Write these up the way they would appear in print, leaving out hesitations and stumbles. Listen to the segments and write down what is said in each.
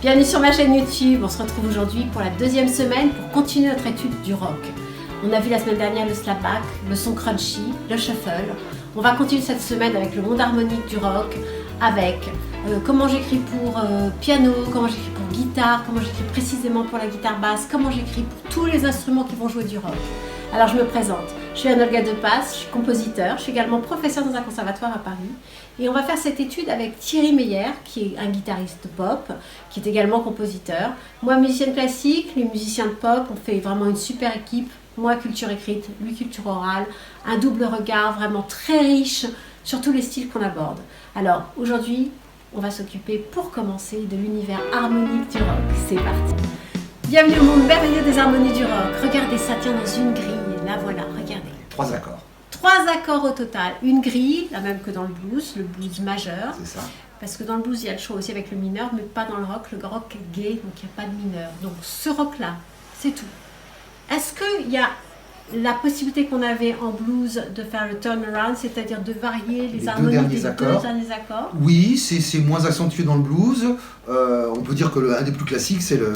Bienvenue sur ma chaîne YouTube. On se retrouve aujourd'hui pour la deuxième semaine pour continuer notre étude du rock. On a vu la semaine dernière le slapback, le son crunchy, le shuffle. On va continuer cette semaine avec le monde harmonique du rock, avec comment j'écris pour piano, comment j'écris pour guitare, comment j'écris précisément pour la guitare basse, comment j'écris pour tous les instruments qui vont jouer du rock. Alors je me présente, je suis Anne-Olga Depasse, je suis compositeur, je suis également professeure dans un conservatoire à Paris. Et on va faire cette étude avec Thierry Meyer, qui est un guitariste pop, qui est également compositeur. Moi, musicienne classique, lui musicien de pop, on fait vraiment une super équipe. Moi, culture écrite, lui, culture orale. Un double regard vraiment très riche sur tous les styles qu'on aborde. Alors, aujourd'hui, on va s'occuper, pour commencer, de l'univers harmonique du rock. C'est parti. Bienvenue au monde merveilleux des harmonies du rock. Regardez, ça tient dans une grille. Là, voilà, regardez. 3 accords. 3 accords au total. Une grille, la même que dans le blues majeur. C'est ça. Parce que dans le blues, il y a le choix aussi avec le mineur, mais pas dans le rock. Le rock est gay, donc il n'y a pas de mineur. Donc ce rock-là, c'est tout. Est-ce qu'il y a la possibilité qu'on avait en blues de faire le turnaround, c'est-à-dire de varier les harmonies des deux derniers accords? Oui, c'est moins accentué dans le blues. On peut dire que un des plus classiques, c'est le...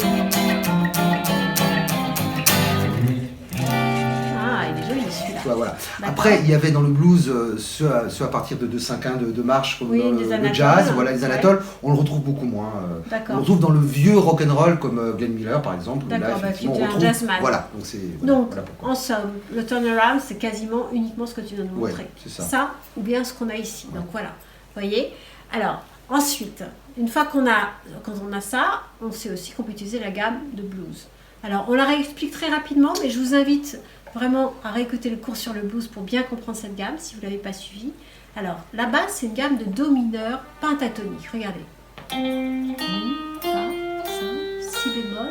Voilà. Après, il y avait dans le blues ceux à partir de 2-5-1 de marche, comme dans le jazz, voilà, les anatoles, on le retrouve beaucoup moins. On le retrouve dans le vieux rock'n'roll comme Glenn Miller par exemple. D'accord, qui était un jazzman. Voilà, donc en somme, le turnaround, c'est quasiment uniquement ce que tu viens de nous montrer. C'est ça. Ça, ou bien ce qu'on a ici. Donc voilà, vous voyez. Alors, ensuite, une fois quand on a ça, on sait aussi qu'on peut utiliser la gamme de blues. Alors, on la réexplique très rapidement, mais je vous invite vraiment à réécouter le cours sur le blues pour bien comprendre cette gamme, si vous ne l'avez pas suivi. Alors, la basse, c'est une gamme de Do mineur pentatonique. Regardez. Mi, Fa, Sol, Si bémol,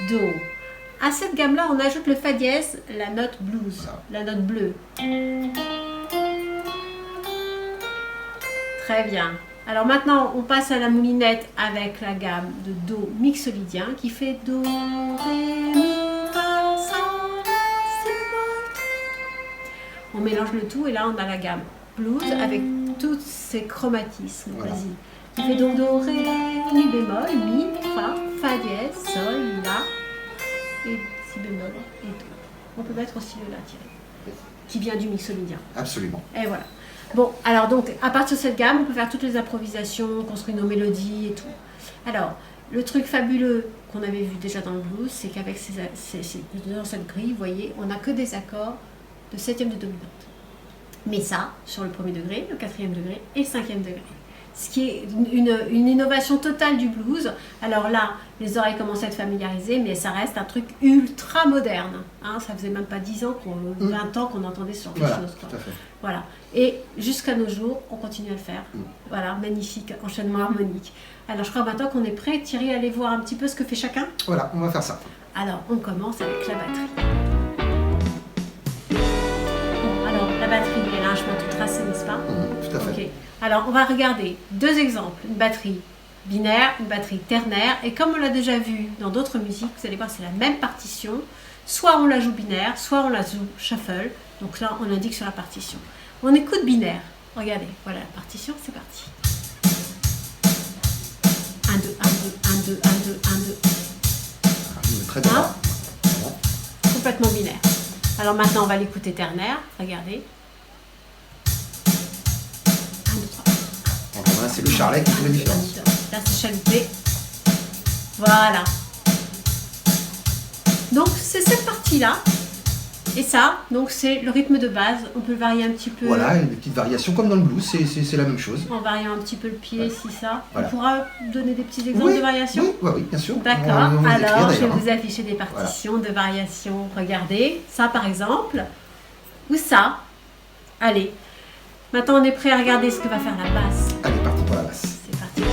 Do. À cette gamme-là, on ajoute le Fa dièse, la note blues, la note bleue. Très bien. Alors maintenant, on passe à la moulinette avec la gamme de Do mixolydien qui fait Do, Ré, Mi, Fa, Sol, Si bémol. On mélange le tout et là on a la gamme blues avec tous ces chromatismes. Voilà. Vas-y. Qui fait donc Do, Ré, Mi bémol, Mi, Fa, Fa dièse, Sol, La et Si bémol et Do. On peut mettre aussi le La tiré, qui vient du mixolydien. Absolument. Et voilà. Bon, alors donc, à partir de cette gamme, on peut faire toutes les improvisations, construire nos mélodies et tout. Alors, le truc fabuleux qu'on avait vu déjà dans le blues, c'est qu'avec dans cette grille, vous voyez, on n'a que des accords de septième de dominante. Mais ça, sur le premier degré, le quatrième degré et le cinquième degré. Ce qui est une innovation totale du blues. Alors là, les oreilles commencent à être familiarisées, mais ça reste un truc ultra moderne. Hein, ça faisait même pas 10 ans, 20 ans qu'on entendait ce genre de choses. Quoi. Tout à fait. Voilà. Et jusqu'à nos jours, on continue à le faire. Voilà, magnifique enchaînement harmonique. Alors je crois maintenant qu'on est prêt, Thierry, à aller voir un petit peu ce que fait chacun. Voilà, on va faire ça. Alors, on commence avec la batterie. Bon, alors, la batterie, elle a un chemin tout tracé, n'est-ce pas? Tout à fait. Okay. Alors, on va regarder 2 exemples. Une batterie binaire, une batterie ternaire. Et comme on l'a déjà vu dans d'autres musiques, vous allez voir, c'est la même partition. Soit on la joue binaire, soit on la joue shuffle. Donc là, on indique sur la partition. On écoute binaire. Regardez, voilà la partition, c'est parti. 1, 2, 1, 2, 1, 2, 1, 2, 1, 2. Très bien. Complètement binaire. Alors maintenant, on va l'écouter ternaire. Regardez. 1, 2, 3. Donc là, c'est le charlet qui fait la différence. Là, c'est chaluté. Voilà. Donc, c'est cette partie-là. Et ça, donc c'est le rythme de base. On peut le varier un petit peu. Voilà, une petite variation comme dans le blues, c'est la même chose. En variant un petit peu le pied, si ça. Voilà. On pourra donner des petits exemples de variations? Oui, bien sûr. D'accord. Alors, je vais vous afficher des partitions de variations. Regardez, ça par exemple. Ou ça. Allez. Maintenant, on est prêt à regarder ce que va faire la basse. Allez, parti pour la basse. C'est parti.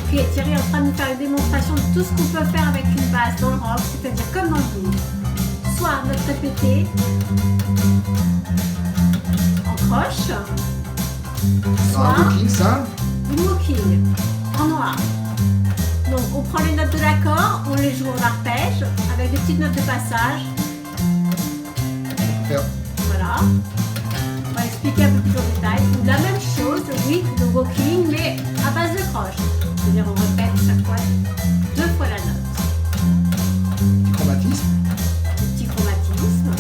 Ok, Thierry est en train de nous faire une démonstration de tout ce qu'on peut faire avec une basse dans le rock, c'est-à-dire comme dans le blues. Soit notre répété en croche, soit Un booking, ça. une walking en noir. Donc on prend les notes de l'accord, on les joue en arpège avec des petites notes de passage. Faire. Voilà. On va expliquer un peu plus en détail. La même chose, oui, le walking, mais à base de croche. C'est-à-dire on répète chaque fois 2 fois la note. Petit chromatisme. Petit chromatisme.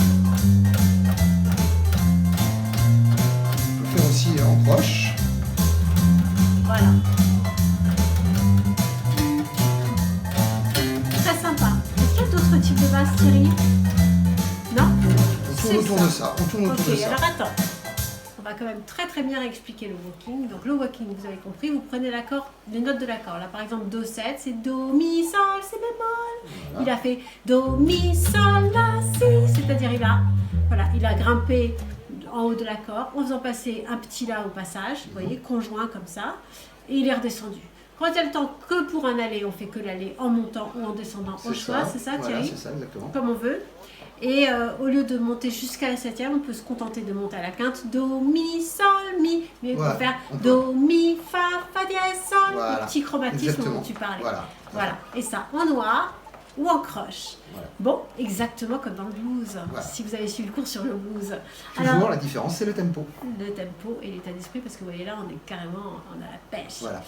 On peut faire aussi en croche. Voilà. Très sympa. Est-ce qu'il y a d'autres types de basses, Thierry? Non? On tourne autour de ça. On tourne autour de ça. Alors attends. On va quand même très bien expliquer le walking. Donc le walking, vous avez compris, vous prenez l'accord, les notes de l'accord. Là par exemple Do 7, c'est Do, Mi, Sol, Si bémol. Voilà. Il a fait Do, Mi, Sol, La, Si. C'est-à-dire il a grimpé en haut de l'accord en faisant passer un petit La au passage, vous voyez, conjoint comme ça. Et il est redescendu. Quand il y a le temps que pour un aller, on fait que l'aller en montant ou en descendant au choix, c'est ça Thierry? Voilà, c'est ça exactement. Comme on veut. Et au lieu de monter jusqu'à la 7e, on peut se contenter de monter à la quinte Do, Mi, Sol, Mi. Mais on peut faire Do, Mi, Fa dièse, Sol. Voilà. Le petit chromatisme dont tu parlais. Voilà. Et ça en noir ou en croche. Voilà. Bon, exactement comme dans le blues. Voilà. Si vous avez suivi le cours sur le blues. Toujours la différence, c'est le tempo. Le tempo et l'état d'esprit, parce que vous voyez là, on a la pêche. Voilà.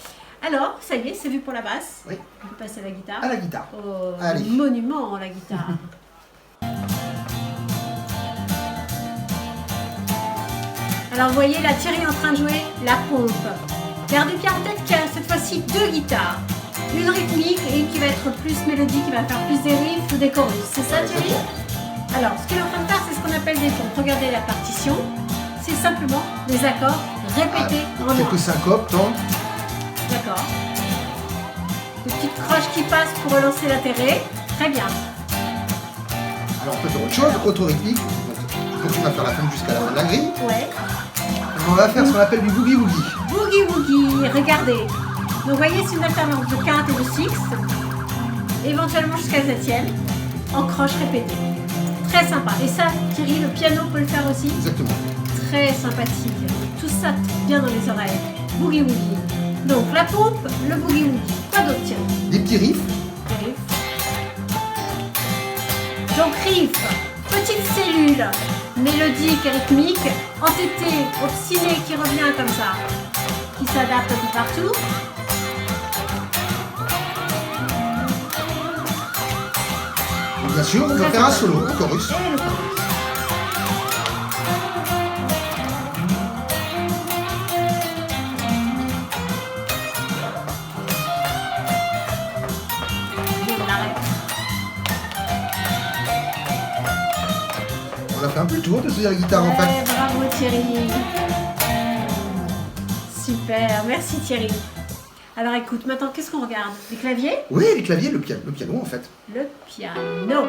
Alors, ça y est, c'est vu pour la basse. Oui. On peut passer à la guitare. À la guitare. Oh, allez. Monument, la guitare. Alors vous voyez là Thierry est en train de jouer la pompe. Gardez bien en tête qu'il y a cette fois-ci 2 guitares. Une rythmique et une qui va être plus mélodique, qui va faire plus des riffs ou des chorus. C'est ça Thierry? Alors ce qu'il est en train de faire, c'est ce qu'on appelle des pompes. Regardez la partition. C'est simplement des accords répétés en noir. Quelques syncopes, tant. D'accord. Des petites croches qui passent pour relancer l'intérêt. Très bien. Alors on peut faire autre chose, auto-rythmique. Donc on va faire la pompe jusqu'à la fin de la grille. Ouais. On va faire ce qu'on appelle du boogie-woogie. Boogie-woogie, regardez. Donc vous voyez, c'est une alternance de quinte et de sixte, éventuellement jusqu'à la 7e, en croche répétée. Très sympa. Et ça, Thierry, le piano peut le faire aussi. Exactement. Très sympathique. Tout ça bien dans les oreilles. Boogie-woogie. Donc la pompe, le boogie-woogie. Quoi d'autre, Thierry? Des petits riffs. Des riffs. Donc riff, petite cellule. Mélodique et rythmique, entêté, obstiné qui revient comme ça, qui s'adapte un peu partout. Et bien sûr, on peut faire un solo, un chorus. Et le chorus. On a fait un peu le tour de ce guitare en fait. Bravo Thierry. Super, merci Thierry. Alors écoute, maintenant qu'est-ce qu'on regarde? Les claviers? Oui, les claviers, le piano en fait. Le piano.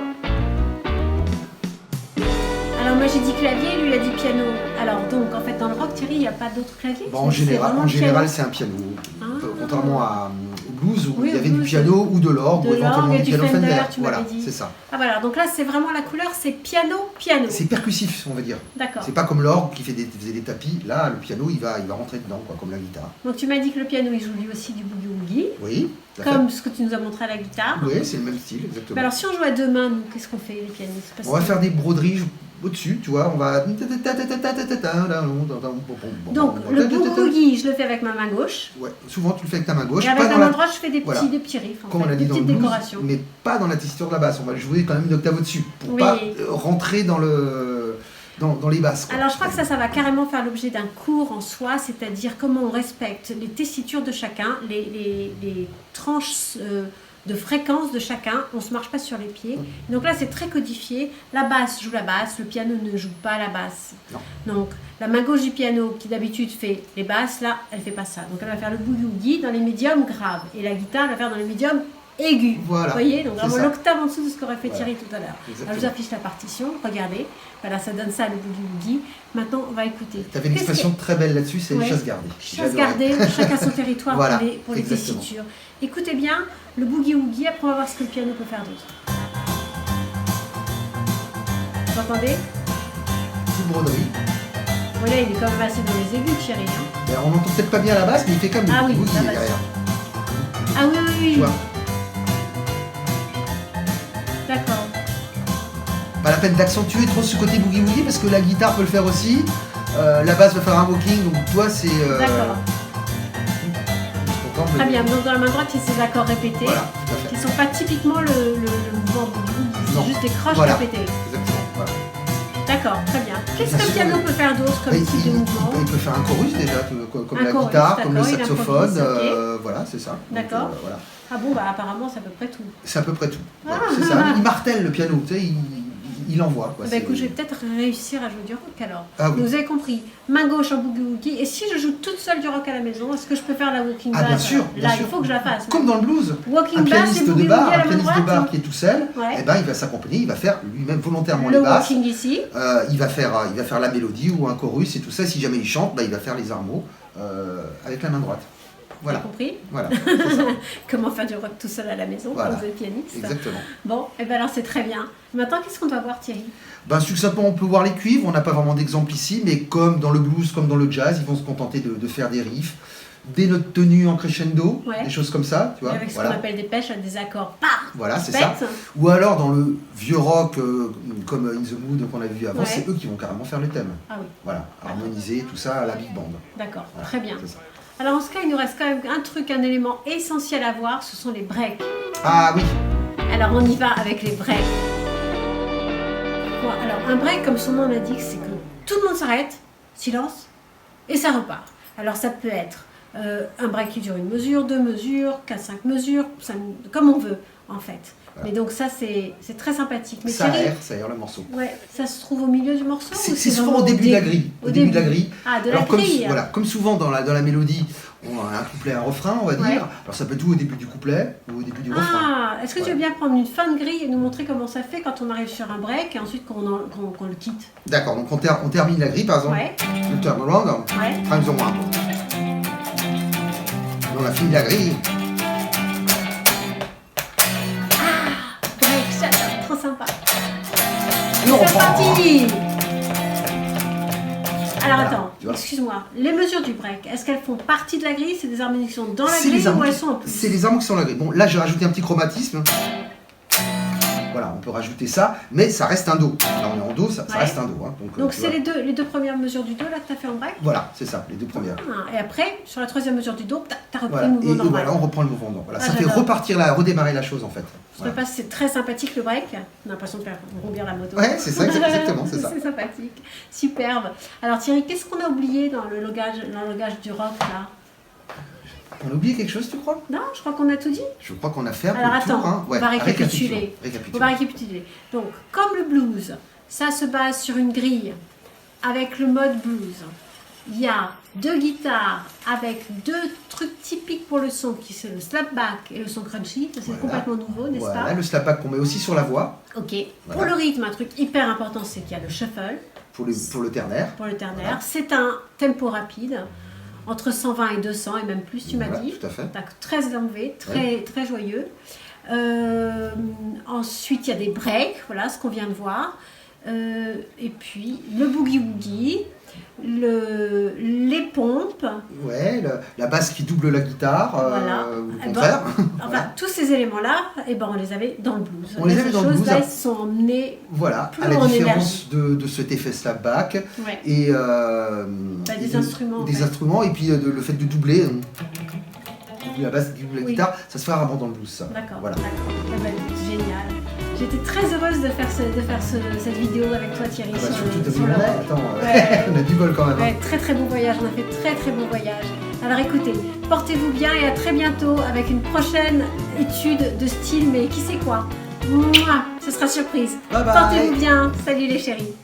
Alors moi j'ai dit clavier, lui il a dit piano. Alors donc en fait dans le rock Thierry, il n'y a pas d'autres claviers? Bon, en général c'est un piano. Contrairement au blues où il y avait du piano ou de l'orgue ou éventuellement du piano Fender. Voilà, c'est ça. Ah voilà, donc là c'est vraiment la couleur, c'est piano. C'est percussif, on va dire. D'accord. C'est pas comme l'orgue qui faisait des tapis. Là, le piano, il va rentrer dedans, quoi, comme la guitare. Donc tu m'as dit que le piano, il joue lui aussi du boogie-woogie. Oui. Comme ce que tu nous as montré à la guitare. Oui, c'est le même style, exactement. Mais alors si on joue à deux mains, nous, qu'est-ce qu'on fait les pianistes? On va faire des broderies au-dessus, tu vois, on va... Donc le boogie, je le fais avec ma main gauche. Ouais, souvent tu le fais avec ta main gauche. Et avec la main droite, je fais des petits riffs, comme on l'a dit dans le blues, mais pas dans la tessiture de la basse. On va jouer quand même une octave au-dessus, pour pas rentrer dans les basses. Quoi. Alors je crois que ça va carrément faire l'objet d'un cours en soi, c'est-à-dire comment on respecte les tessitures de chacun, les tranches de fréquence de chacun, on ne se marche pas sur les pieds. Donc là c'est très codifié, la basse joue la basse, le piano ne joue pas la basse. Non. Donc la main gauche du piano qui d'habitude fait les basses, là elle fait pas ça. Donc elle va faire le boogie-woogie dans les médiums graves et la guitare elle va faire dans les médiums aigus. Voilà. Vous voyez, donc vraiment l'octave en dessous de ce qu'aurait fait Thierry tout à l'heure. Je vous affiche la partition, regardez. Voilà, ça donne ça le boogie-woogie. Maintenant on va écouter. Tu avais une expression très belle là-dessus, c'est chasse gardée. Chasse gardée, chacun son territoire pour les tessitures. Écoutez bien le boogie-woogie, après on va voir ce que le piano peut faire d'autre. Vous entendez? Petite broderie. Voilà, il est quand même assez dans les aigus, Thierry. Hein. On n'entend peut-être pas bien la basse, mais il fait comme le boogie derrière. Ah oui. Tu vois. D'accord. Pas la peine d'accentuer trop ce côté boogie-woogie parce que la guitare peut le faire aussi. la basse va faire un walking, donc toi c'est... D'accord. Très bien, donc dans la main droite, il y a ces accords répétés, voilà, qui ne sont pas typiquement le mouvement boogie, c'est juste des croches répétées. Exactement, voilà. D'accord, très bien. Qu'est-ce qu'un piano peut faire d'autre comme type de mouvement? Il peut faire un chorus déjà, comme la guitare, comme le saxophone, voilà, c'est ça. D'accord. Voilà. Ah bon, bah apparemment c'est à peu près tout. C'est à peu près tout. C'est ça. Il martèle le piano, tu sais, il envoie. Quoi. Bah écoute, je vais peut-être réussir à jouer du rock alors. Ah, oui. Vous avez compris, main gauche en boogie-woogie. Et si je joue toute seule du rock à la maison, est-ce que je peux faire la walking bass? Bien sûr. Là, il faut que je la fasse. Comme dans le blues. Walking un bass pianiste de bar qui est tout seul, il va s'accompagner, il va faire lui-même volontairement les basses. Walking ici. Il va faire la mélodie ou un chorus et tout ça. Si jamais il chante, il va faire les armeaux avec la main droite. Voilà. T'as compris? Voilà. Comment faire du rock tout seul à la maison quand vous êtes pianiste. Exactement. Bon, et bien alors c'est très bien. Maintenant, qu'est-ce qu'on doit voir, Thierry? Succinctement, on peut voir les cuivres. On n'a pas vraiment d'exemple ici, mais comme dans le blues, comme dans le jazz, ils vont se contenter de faire des riffs, des notes tenues en crescendo, des choses comme ça. Tu vois, avec ce qu'on appelle des pêches, des accords. Voilà, c'est ça. Ou alors dans le vieux rock, comme In the Mood qu'on a vu avant, c'est eux qui vont carrément faire le thème. Ah oui. Voilà, harmoniser tout ça à la big band. D'accord, très bien. Alors en ce cas, il nous reste quand même un élément essentiel à voir, ce sont les breaks. Ah oui. Alors on y va avec les breaks. Bon, alors un break, comme son nom l'indique, c'est que tout le monde s'arrête, silence, et ça repart. Alors ça peut être un break qui dure 1 mesure, 2 mesures, 4-5 mesures, comme on veut en fait. Voilà. Mais donc ça c'est très sympathique. Mais ça aère le morceau. Ouais, ça se trouve au milieu du morceau. C'est souvent au début de la grille. Au début de la grille. Ah, de la grille. Comme souvent dans la mélodie, on a un couplet, un refrain, on va dire. Alors ça peut être ou au début du couplet ou au début du refrain. Ah, est-ce que tu veux bien prendre une fin de grille et nous montrer comment ça fait quand on arrive sur un break et ensuite qu'on le quitte? D'accord, donc on termine la grille par exemple. Le turnaround. Prime the one. On a fini la grille. Trop sympa. C'est parti. Alors attends, excuse-moi, les mesures du break, est-ce qu'elles font partie de la grille? C'est des harmonies qui sont dans la grille ou elles sont en plus? C'est les harmonies qui sont dans la grille. Bon, là j'ai rajouté un petit chromatisme. Voilà, on peut rajouter ça, mais ça reste un Do. Là on est en Do, ça reste un Do. Hein. Donc c'est les deux premières mesures du Do là que tu as fait en break? Voilà, c'est ça, les deux premières. Et après, sur la troisième mesure du Do, tu as repris le mouvement normal. Voilà, on reprend le mouvement. Voilà, ça fait redémarrer la chose en fait. Je passe, c'est très sympathique le break. On a l'impression de faire rouler la moto. Ouais, c'est ça, exactement, c'est ça. C'est sympathique, superbe. Alors Thierry, qu'est-ce qu'on a oublié dans le langage du rock là? On a oublié quelque chose, tu crois? Non, je crois qu'on a tout dit. Je crois qu'on a fait un peu le tour. Hein. On va récapituler. On va récapituler. Donc, comme le blues, ça se base sur une grille avec le mode blues. Il y a 2 guitares avec 2 trucs typiques pour le son, qui c'est le slapback et le son crunchy. C'est complètement nouveau, n'est-ce pas? Le slapback qu'on met aussi sur la voix. Ok. Pour le rythme, un truc hyper important, c'est qu'il y a le shuffle. Pour le ternaire. Pour le ternaire. C'est un tempo rapide. Entre 120 et 200 et même plus, tu m'as dit. Tout à fait. Très enlevé, très joyeux. Ensuite, il y a des breaks, voilà ce qu'on vient de voir. Et puis, le boogie-woogie, les pompes. Ouais, la basse qui double la guitare, ou le contraire. Tous ces éléments-là, on les avait dans le blues. On les avait dans le blues. Là, ils sont emmenés à la différence de cet effet slapback. Et des instruments. Des instruments, et puis le fait de doubler. La basse qui double la guitare, ça se fait rarement dans le blues, ça. D'accord, génial. J'étais très heureuse de faire cette vidéo avec toi, Thierry. Surtout on a du bol quand même. Ouais, très beau voyage, on a fait très beau voyage. Alors écoutez, portez-vous bien et à très bientôt avec une prochaine étude de style, mais qui sait quoi? Mouah, ce sera surprise. Bye bye. Portez-vous bien, salut les chéris.